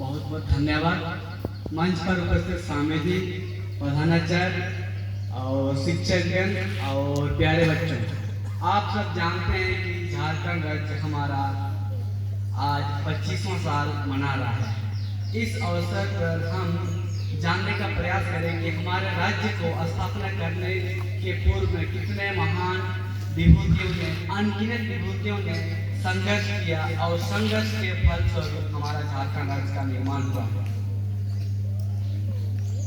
बहुत बहुत धन्यवाद। मंच पर उपस्थित स्वामी जी, प्रधानाचार्य और शिक्षकगण और प्यारे बच्चों, आप सब जानते हैं कि झारखंड राज्य हमारा आज 25वां साल मना रहा है। इस अवसर पर हम जानने का प्रयास करें कि हमारे राज्य को स्थापना करने के पूर्व में कितने महान विभूतियों ने, अनगिनत विभूतियों ने संघर्ष किया और संघर्ष के फलस्वरूप हमारा झारखंड राज्य का निर्माण हुआ।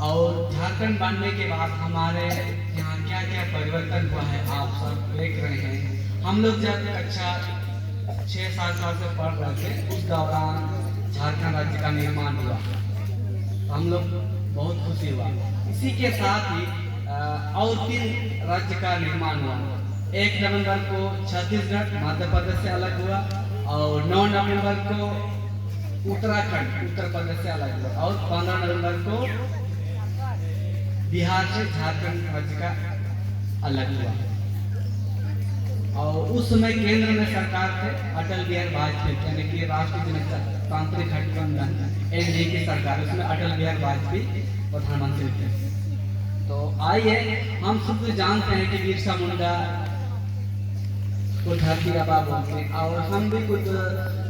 और झारखंड बनने के बाद हमारे यहाँ क्या क्या परिवर्तन हुआ है आप सब देख रहे हैं। हम लोग जब कक्षा 6-7 साल से पढ़ रहे थे, उस दौरान झारखंड राज्य का निर्माण हुआ। हम लोग बहुत खुशी हुआ। इसी के साथ ही और 3 राज्य का निर्माण हुआ। 1 नवंबर को छत्तीसगढ़ मध्य प्रदेश से अलग हुआ और 9 नवंबर को उत्तराखंड उत्तर प्रदेश से अलग हुआ और 15 नवंबर को बिहार से झारखंड राज्य का अलग हुआ। और उस समय केंद्र में सरकार थे अटल बिहारी वाजपेयी, यानी कि राष्ट्रीय जनतांत्रिक गठबंधन एनडीए की सरकार, उसमें अटल बिहारी वाजपेयी प्रधानमंत्री थे। तो आइए, हम सब जानते हैं कि बिरसा मुंडा को धरती आबा बोलते हैं और हम भी कुछ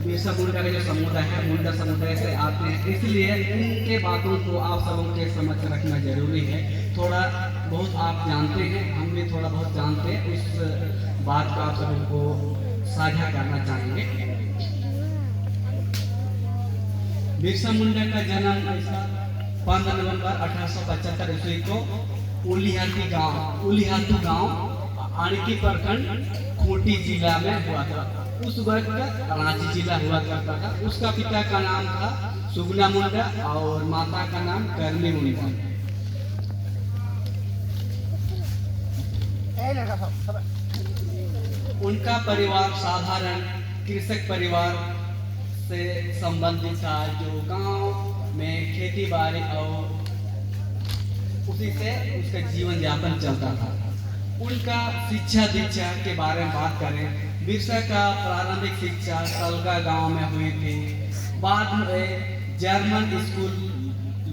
बिरसा मुंडा का जो समुदाय है, मुंडा समुदाय से आते हैं, इसलिए इनके बातों को आप सबों के समझ रखना जरूरी है। थोड़ा बहुत आप जानते हैं, हम भी थोड़ा बहुत जानते हैं, उस बात को आप सबों को साझा करना चाहेंगे। बिरसा मुंडा का जन्म 15 नवंबर 1875 ईस्वी को उलिहातू गांव आणकी प्रखंड खूंटी जिला में हुआ था। उस वक्त रांची जिला हुआ करता था। उसका पिता का नाम था सुगना मुंडा और माता का नाम करमी मुंडा। उनका परिवार साधारण कृषक परिवार से संबंधित था, जो गांव में खेती बाड़ी और उसी से उसका जीवन यापन चलता था। उनका शिक्षा दीक्षा के बारे में बात करें, बिरसा का प्रारंभिक शिक्षा सलगा गांव में हुई थी। बाद में German school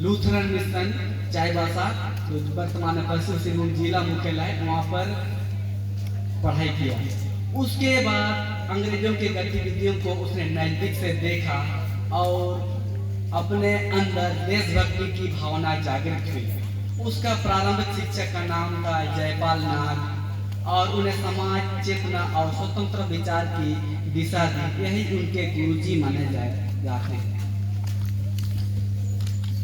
Lutheran mission Chaibasa, जो वर्तमान में पश्चिम सिंहभूम जिला मुख्यालय है, वहाँ पर पढ़ाई किया। उसके बाद अंग्रेजों की गतिविधियों को उसने नजदीक से देखा और अपने अंदर देशभक्ति की भावना जागृत हुई। उसका प्रारंभिक शिक्षक का नाम था जयपाल नाग और उन्हें समाज चेतना और स्वतंत्र विचार की दिशा दी। यही उनके गुरुजी माने जाते हैं।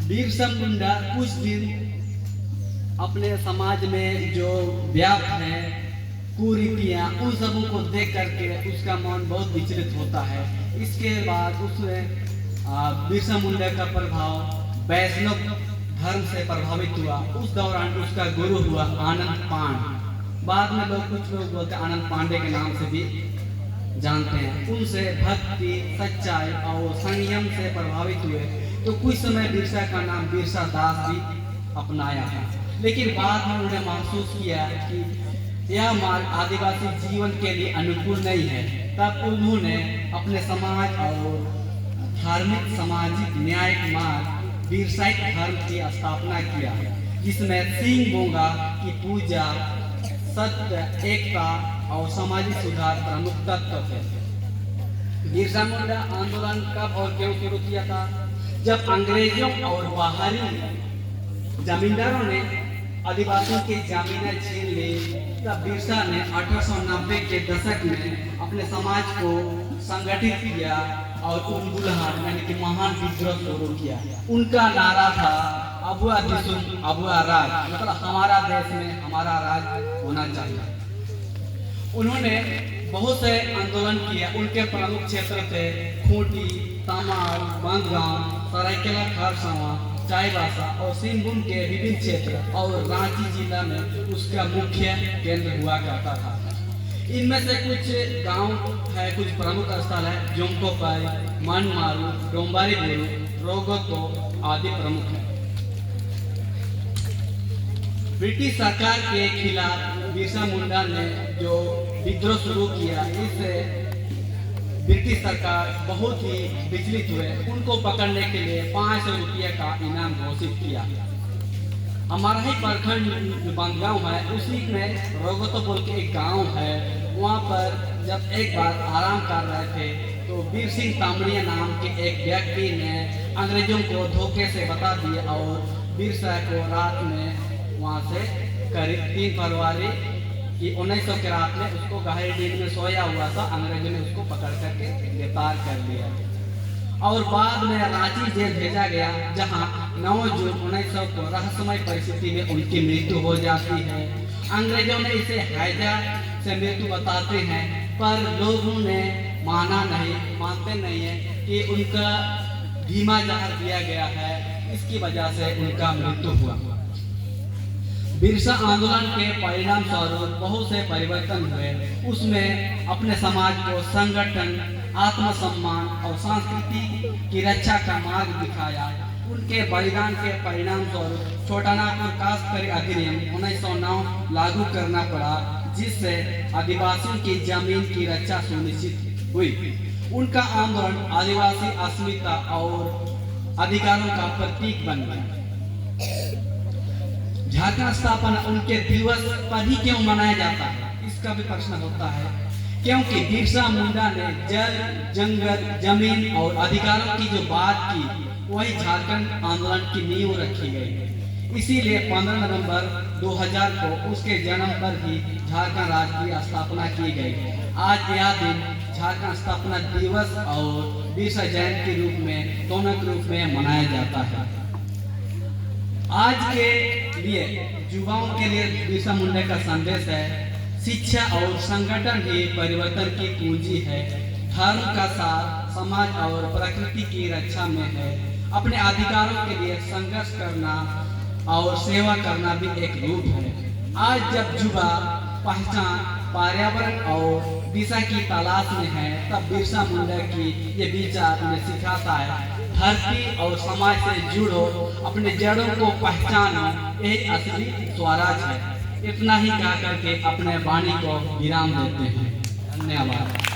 बिरसा मुंडा कुछ दिन अपने समाज में जो व्याप्त है कुरीतियां, उन सबों को देख करके उसका मन बहुत विचलित होता है। इसके बाद उसमें बिरसा मुंडा का प्रभाव वैष्णव धर्म से प्रभावित हुआ। उस दौरान उसका गुरु हुआ आनंद पांडे। बाद में कुछ लोग बोलते आनंद पांडे के नाम से भी जानते हैं। उनसे भक्ति, सच्चाई और संयम से प्रभावित हुए तो कुछ समय बिरसा का नाम बिरसा दास भी अपनाया है। लेकिन बाद में उन्हें महसूस किया कि यह मार्ग आदिवासी जीवन के लिए अनुकूल नहीं है। तब उन्होंने अपने समाज और धार्मिक सामाजिक न्यायिक मार्ग बिरसाई धर्म की स्थापना किया, जिसमें सिंह बोंगा की पूजा, सत्य, एकता और सामाजिक सुधार प्रमुख तत्व थे। बिरसा मुंडा आंदोलन कब और क्यों शुरू किया था? जब अंग्रेजों और बाहरी जमींदारों ने आदिवासियों की जमीनें छीन ली, तब बिरसा ने 1890 के दशक में अपने समाज को संगठित किया और उनगुलहार यानी कि महान विद्रोह शुरू किया। उनका नारा था अबुआ दिसुम अबुआ राज, मतलब हमारा देश में हमारा राज होना चाहिए। उन्होंने बहुत से आंदोलन किया। उनके प्रमुख क्षेत्र थे खूंटी, तमाड़, बंदगांव, सरायकेला खरसावां, चाईबासा और सिंहभूम के विभिन्न क्षेत्र और रांची जिला में उसका मुख्य केंद्र हुआ करता था। इनमें से कुछ गांव है, कुछ प्रमुख स्थल है, जोंकोपाई, मनमारू, डोंबारी गुरु, रोगतो आदि प्रमुख है। ब्रिटिश सरकार के खिलाफ बिरसा मुंडा ने जो विद्रोह शुरू किया, इस ब्रिटिश सरकार बहुत ही विचलित हुए। उनको पकड़ने के लिए 500 रुपये का इनाम घोषित किया। हमारा ही प्रखंड बंदगांव है, उसी में रोगतो बोल के एक गांव है। वहाँ पर जब एक बार आराम कर रहे थे तो वीर सिंह तामड़िया नाम के एक व्यक्ति ने अंग्रेजों को धोखे से बता दिए और बिरसा को रात में वहाँ से करीब 3 फरवरी कि 1900 के रात में उसको गहरी नींद में सोया हुआ था। अंग्रेजों ने उसको पकड़ करके गिरफ्तार कर लिया और बाद में रांची जेल भेजा गया, जहां 9 जून 1900 को रहस्यमय परिस्थिति में उनकी मृत्यु हो जाती है। अंग्रेजों ने इसे हैजा से मृत्यु बताते हैं, पर लोगों ने मानते नहीं है कि उनका धीमा जहर दिया गया है, इसकी वजह से उनका मृत्यु हुआ। बिरसा आंदोलन के परिणाम स्वरूप बहुत से परिवर्तन हुए। उसमें अपने समाज को संगठन, आत्मसम्मान और संस्कृति की रक्षा का मार्ग दिखाया। उनके बलिदान के परिणाम स्वरूप छोटानागपुर काश्तकारी अधिनियम 1909 लागू करना पड़ा, जिससे आदिवासियों की जमीन की रक्षा सुनिश्चित हुई। उनका आंदोलन आदिवासी अस्मिता और अधिकारों का प्रतीक बन गया। झारखंड स्थापना उनके दिवस पर ही क्यों मनाया जाता है, इसका भी प्रश्न होता है। क्योंकि बिरसा मुंडा ने जल, जंगल, जमीन और अधिकारों की जो बात की, वही झारखंड आंदोलन की नींव रखी गई। इसीलिए 15 नवंबर 2000 को उसके जन्म पर ही झारखंड राज्य की स्थापना की गई। आज यह दिन झारखंड स्थापना दिवस और बिरसा जयंती के रूप में, दोनों के रूप में मनाया जाता है। आज के लिए युवाओं के लिए बिरसा मुंडा का संदेश है, शिक्षा और संगठन ही परिवर्तन की कुंजी है। धर्म का साथ समाज और प्रकृति की रक्षा में है। अपने अधिकारों के लिए संघर्ष करना और सेवा करना भी एक रूप है। आज जब युवा पहचान, पर्यावरण और दिशा की तलाश में है, तब बिरसा मुंडा की ये विचार उन्हें सिखाता है, धरती और समाज से जुड़ो, अपने जड़ों को पहचानो, यही असली स्वराज है। इतना ही कह करके अपने वाणी को विराम देते हैं। धन्यवाद।